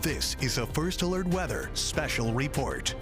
This is a First Alert Weather Special Report.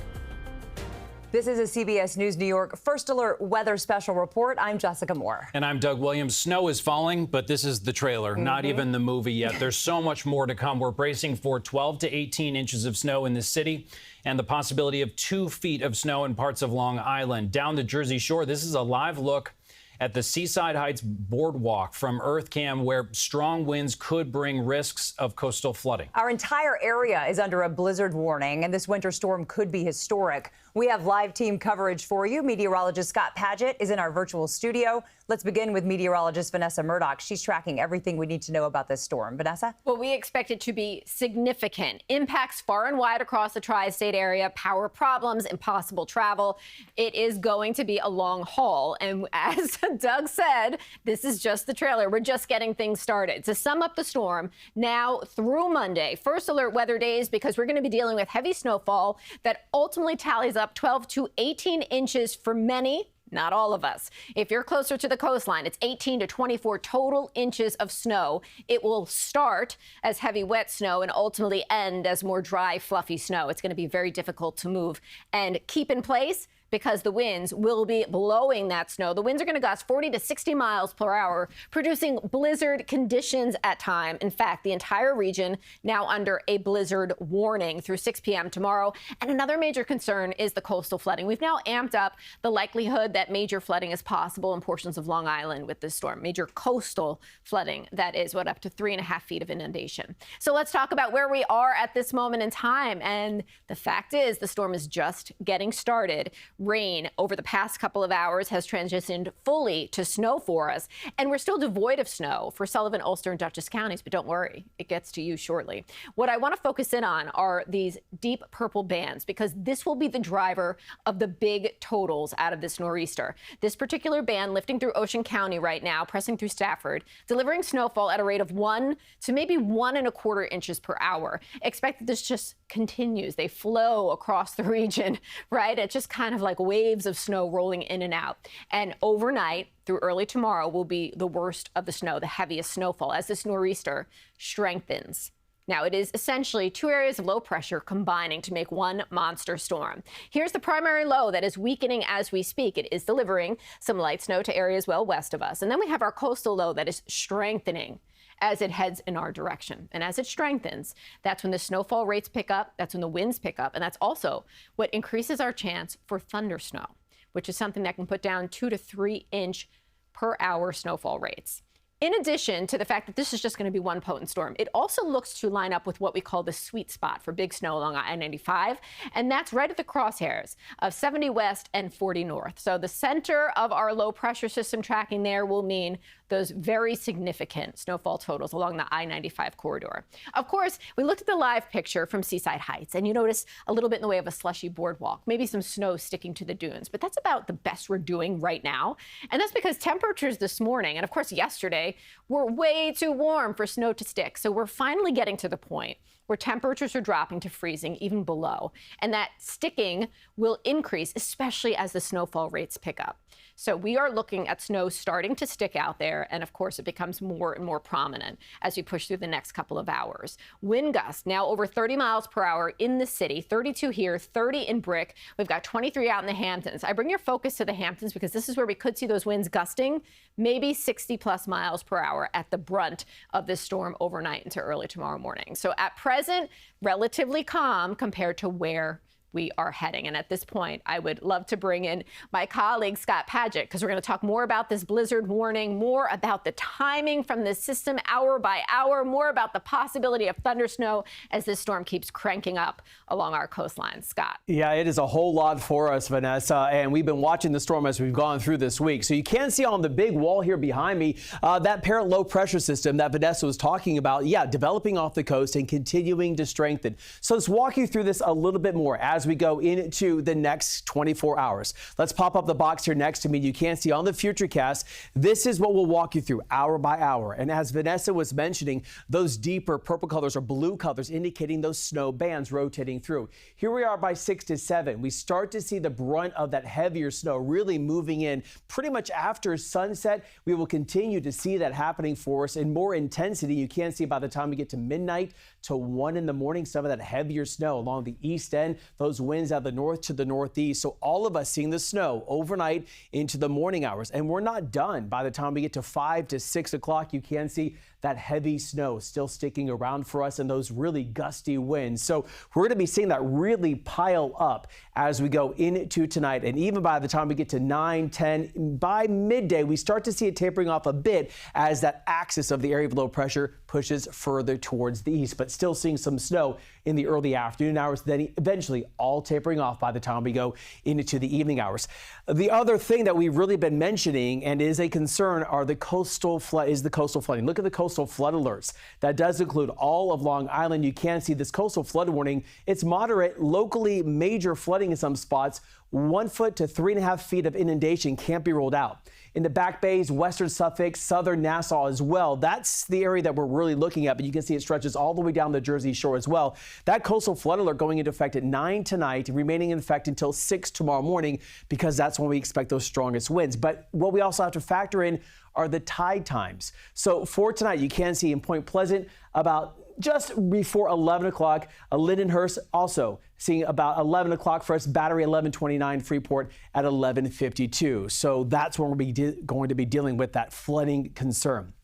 This is a CBS News New York First Alert Weather Special Report. I'm Jessica Moore. And I'm Doug Williams. Snow is falling, but this is the trailer, not even the movie yet. There's so much more to come. We're bracing for 12 to 18 inches of snow in the city and the possibility of 2 feet of snow in parts of Long Island. Down the Jersey Shore, this is a live look at the Seaside Heights boardwalk from EarthCam, where strong winds could bring risks of coastal flooding. Our entire area is under a blizzard warning, and this winter storm could be historic. We have live team coverage for you. Meteorologist Scott Padgett is in our virtual studio. Let's begin with meteorologist Vanessa Murdock. She's tracking everything we need to know about this storm. Vanessa? Well, we expect it to be significant. Impacts far and wide across the tri-state area, power problems, impossible travel. It is going to be a long haul. And as Doug said, this is just the trailer. We're just getting things started. To sum up the storm, now through Monday, first alert weather days, because we're going to be dealing with heavy snowfall that ultimately tallies up 12 to 18 inches for many. Not all of us. If you're closer to the coastline, it's 18 to 24 total inches of snow. It will start as heavy, wet snow and ultimately end as more dry, fluffy snow. It's going to be very difficult to move and keep in place because the winds will be blowing that snow. The winds are going to gust 40 to 60 miles per hour, producing blizzard conditions at time. In fact, the entire region now under a blizzard warning through 6 p.m. tomorrow. And another major concern is the coastal flooding. We've now amped up the likelihood that major flooding is possible in portions of Long Island with this storm. Major coastal flooding, that is, up to 3.5 feet of inundation. So let's talk about where we are at this moment in time. And the fact is, the storm is just getting started. Rain over the past couple of hours has transitioned fully to snow for us, and we're still devoid of snow for Sullivan, Ulster, and Dutchess counties, but don't worry, it gets to you shortly. What I want to focus in on are these deep purple bands, because this will be the driver of the big totals out of this nor'easter. This particular band lifting through Ocean County right now, pressing through Stafford, delivering snowfall at a rate of 1 to maybe 1.25 inches per hour. Expect that this just continues. They flow across the region, right? It's just kind of like waves of snow rolling in and out. And overnight through early tomorrow will be the worst of the snow, the heaviest snowfall as this nor'easter strengthens. Now, it is essentially 2 areas of low pressure combining to make one monster storm. Here's the primary low that is weakening as we speak. It is delivering some light snow to areas well west of us. And then we have our coastal low that is strengthening as it heads in our direction. And as it strengthens, that's when the snowfall rates pick up, that's when the winds pick up, and that's also what increases our chance for thunder snow, which is something that can put down 2 to 3 inch per hour snowfall rates. In addition to the fact that this is just going to be one potent storm, it also looks to line up with what we call the sweet spot for big snow along I-95, and that's right at the crosshairs of 70 west and 40 north. So the center of our low pressure system tracking there will mean those very significant snowfall totals along the I-95 corridor. Of course, we looked at the live picture from Seaside Heights, and you notice a little bit in the way of a slushy boardwalk, maybe some snow sticking to the dunes, but that's about the best we're doing right now. And that's because temperatures this morning, and of course yesterday, were way too warm for snow to stick. So we're finally getting to the point where temperatures are dropping to freezing, even below. And that sticking will increase, especially as the snowfall rates pick up. So we are looking at snow starting to stick out there. And of course, it becomes more and more prominent as we push through the next couple of hours. Wind gusts now over 30 miles per hour in the city, 32 here, 30 in Brick. We've got 23 out in the Hamptons. I bring your focus to the Hamptons because this is where we could see those winds gusting, maybe 60 plus miles per hour at the brunt of this storm overnight into early tomorrow morning. So at present, relatively calm compared to where we are heading. And at this point, I would love to bring in my colleague, Scott Padgett, because we're going to talk more about this blizzard warning, more about the timing from the system hour by hour, more about the possibility of thunder snow as this storm keeps cranking up along our coastline. Scott. Yeah, it is a whole lot for us, Vanessa, and we've been watching the storm as we've gone through this week. So you can see on the big wall here behind me, that parent low pressure system that Vanessa was talking about, developing off the coast and continuing to strengthen. So let's walk you through this a little bit more as as we go into the next 24 hours. Let's pop up the box here next to me. You can't see on the Futurecast. This is what we'll walk you through hour by hour. And as Vanessa was mentioning, those deeper purple colors or blue colors indicating those snow bands rotating through. Here we are by 6 to 7. We start to see the brunt of that heavier snow really moving in pretty much after sunset. We will continue to see that happening for us in more intensity. You can see by the time we get to midnight to 1 in the morning, some of that heavier snow along the east end, those winds out of the north to the northeast. So all of us seeing the snow overnight into the morning hours. And we're not done. By the time we get to 5 to 6 o'clock, you can see that heavy snow still sticking around for us and those really gusty winds. So we're going to be seeing that really pile up as we go into tonight. And even by the time we get to 9, 10, by midday, we start to see it tapering off a bit as that axis of the area of low pressure pushes further towards the east, but still seeing some snow in the early afternoon hours, then eventually all tapering off by the time we go into the evening hours. The other thing that we've really been mentioning and is a concern are the coastal flooding. Look at the coastal flood alerts. That does include all of Long Island. You can see this coastal flood warning. It's moderate, locally major flooding in some spots. 1 foot to 3.5 feet of inundation can't be ruled out. In the Back Bays, western Suffolk, southern Nassau as well. That's the area that we're really looking at, but you can see it stretches all the way down the Jersey Shore as well. That coastal flood alert going into effect at 9 tonight, remaining in effect until 6 tomorrow morning, because that's when we expect those strongest winds. But what we also have to factor in are the tide times. So for tonight, you can see in Point Pleasant about just before 11 o'clock, Lindenhurst also seeing about 11 o'clock for us, Battery 1129, Freeport at 1152. So that's when we're going to be dealing with that flooding concern.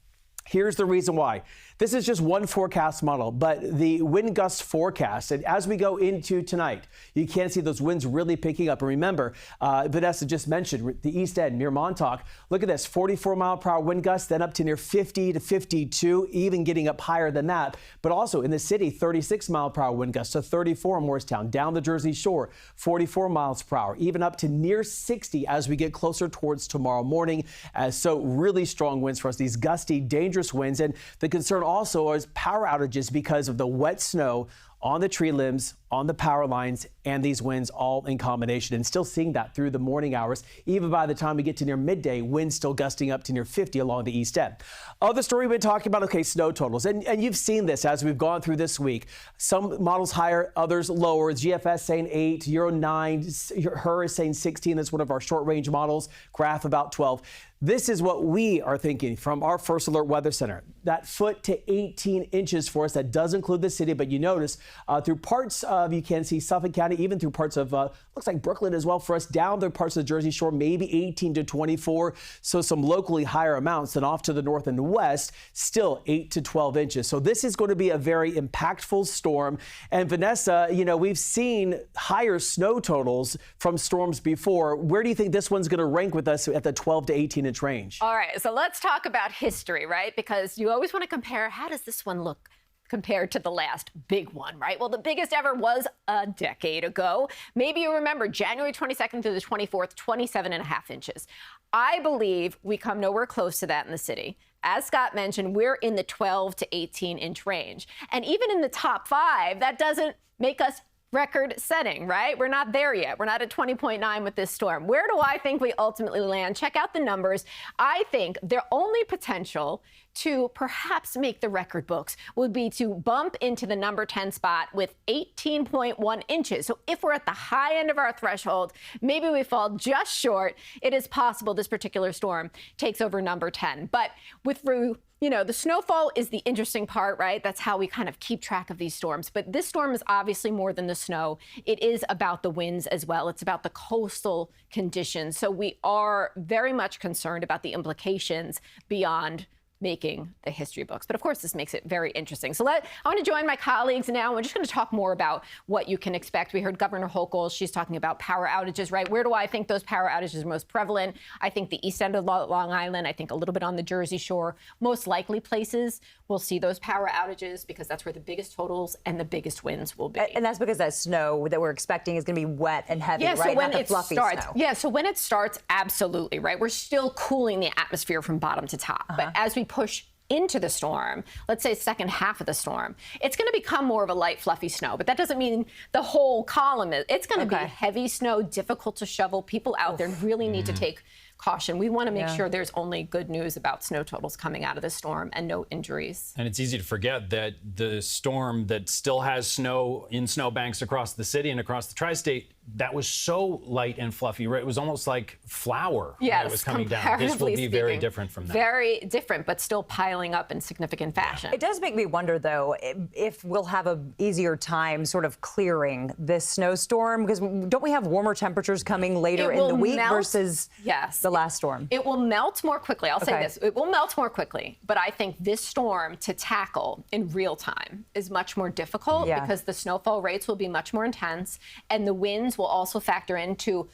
Here's the reason why. This is just one forecast model, but the wind gust forecast, and as we go into tonight, you can see those winds really picking up. And remember, Vanessa just mentioned the east end near Montauk. Look at this, 44-mile-per-hour wind gusts, then up to near 50 to 52, even getting up higher than that. But also in the city, 36-mile-per-hour wind gusts to 34 in Morristown, down the Jersey Shore, 44 miles per hour, even up to near 60 as we get closer towards tomorrow morning. So really strong winds for us, these gusty, dangerous winds. And the concern also is power outages because of the wet snow on the tree limbs, on the power lines, and these winds all in combination. And still seeing that through the morning hours. Even by the time we get to near midday, winds still gusting up to near 50 along the east end. Other story we've been talking about, okay, snow totals. And you've seen this as we've gone through this week. Some models higher, others lower. GFS saying 8, Euro 9, HER is saying 16. That's one of our short range models. Graph about 12. This is what we are thinking from our First Alert Weather Center. That foot to 18 inches for us. That does include the city, but you notice through parts of, you can see Suffolk County, even through parts of, looks like Brooklyn as well for us, down the parts of the Jersey Shore, maybe 18 to 24. So some locally higher amounts than off to the north and west, still 8 to 12 inches. So this is going to be a very impactful storm. And Vanessa, you know, we've seen higher snow totals from storms before. Where do you think this one's going to rank with us at the 12 to 18 inch range? All right, so let's talk about history, right? Because you always want to compare, how does this one look compared to the last big one, right? Well, the biggest ever was a decade ago. Maybe you remember January 22nd through the 24th, 27.5 inches. I believe we come nowhere close to that in the city. As Scott mentioned, we're in the 12 to 18 inch range. And even in the top 5, that doesn't make us record setting, right? We're not there yet. We're not at 20.9 with this storm. Where do I think we ultimately land? Check out the numbers. I think their only potential to perhaps make the record books would be to bump into the number 10 spot with 18.1 inches. So if we're at the high end of our threshold, maybe we fall just short. It is possible this particular storm takes over number 10. But with you know, the snowfall is the interesting part, right? That's how we kind of keep track of these storms. But this storm is obviously more than the snow. It is about the winds as well. It's about the coastal conditions. So we are very much concerned about the implications beyond making the history books. But of course, this makes it very interesting. So I want to join my colleagues now. We're just going to talk more about what you can expect. We heard Governor Hochul. She's talking about power outages, right? Where do I think those power outages are most prevalent? I think the east end of Long Island. I think a little bit on the Jersey Shore. Most likely places we'll see those power outages because that's where the biggest totals and the biggest winds will be. And that's because that snow that we're expecting is going to be wet and heavy, yeah, right? So when Not the it fluffy starts, snow. yeah, so when it starts, absolutely, right? We're still cooling the atmosphere from bottom to top. But as we push into the storm, let's say second half of the storm, it's going to become more of a light, fluffy snow. But that doesn't mean the whole column is. It's going to be heavy snow, difficult to shovel. People out there really need to take caution. We want to make sure there's only good news about snow totals coming out of the storm and no injuries. And it's easy to forget that the storm that still has snow in snowbanks across the city and across the tri-state, that was so light and fluffy, right? It was almost like flour when it was coming down. This will be very different from that. Very different, but still piling up in significant fashion. It does make me wonder, though, if we'll have an easier time sort of clearing this snowstorm, because don't we have warmer temperatures coming later in the week versus the last storm? It will melt more quickly. I'll say this. It will melt more quickly, but I think this storm to tackle in real time is much more difficult because the snowfall rates will be much more intense, and the winds will also factor into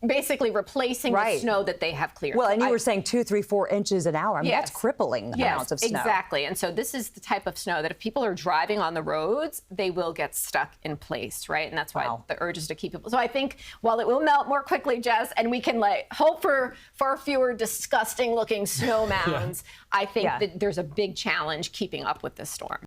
basically replacing the snow that they have cleared. Well, and you were saying 2, 3, 4 inches an hour. I mean, that's crippling amounts of snow. Exactly. And so this is the type of snow that if people are driving on the roads, they will get stuck in place, right? And that's why the urge is to keep people. So I think while it will melt more quickly, Jess, and we can hope for far fewer disgusting looking snow mounds, I think that there's a big challenge keeping up with this storm.